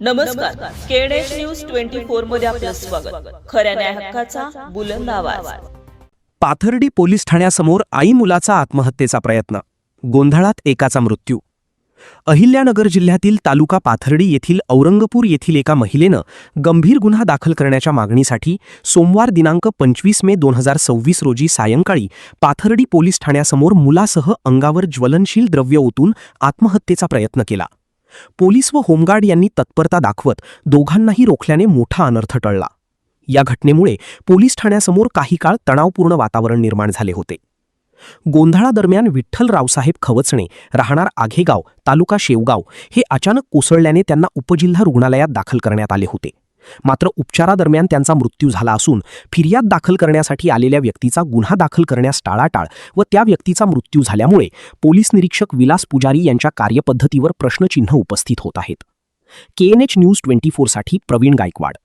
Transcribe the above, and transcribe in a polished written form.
नमस्कार. KNH news 24 मध्ये आपलं स्वागत. खऱ्या न्याय हक्काचा बुलंद आवाज. पाथर्डी पोलीस ठाण्यासमोर आई मुलाचा आत्महत्येचा प्रयत्न, गोंधळात एकाचा मृत्यू. अहिल्यानगर जिल्ह्यातील तालुका पाथर्डी येथील औरंगपूर येथील एका महिलेनं गंभीर गुन्हा दाखल करण्याच्या मागणीसाठी सोमवार दिनांक 25 मे 2026 रोजी सायंकाळी पाथर्डी पोलीस ठाण्यासमोर मुलासह अंगावर ज्वलनशील द्रव्य ओतून आत्महत्येचा प्रयत्न केला. पोलीस व होमगार्ड यांनी तत्परता दाखवत दोघांनाही रोखल्याने मोठा अनर्थ टळला. या घटनेमुळे पोलीस ठाण्यासमोर काही काळ तणावपूर्ण वातावरण निर्माण झाले होते. गोंधळादरम्यान विठ्ठल रावसाहेब खवचणे, राहणार आघेगाव, तालुका शेवगाव, हे अचानक कोसळल्याने त्यांना उपजिल्हा रुग्णालयात दाखल करण्यात आले होते. मात्र उपचारादरम्यान त्यांचा मृत्यू झाला असून फिर्याद दाखल करण्यासाठी आलेल्या व्यक्तीचा गुन्हा दाखल करण्यास टाळाटाळ व त्या व्यक्तीचा मृत्यू झाल्यामुळे पोलीस निरीक्षक विलास पुजारी यांच्या कार्यपद्धतीवर प्रश्नचिन्ह उपस्थित होत आहेत. केएनएच न्यूज 24 साठी प्रवीण गायकवाड.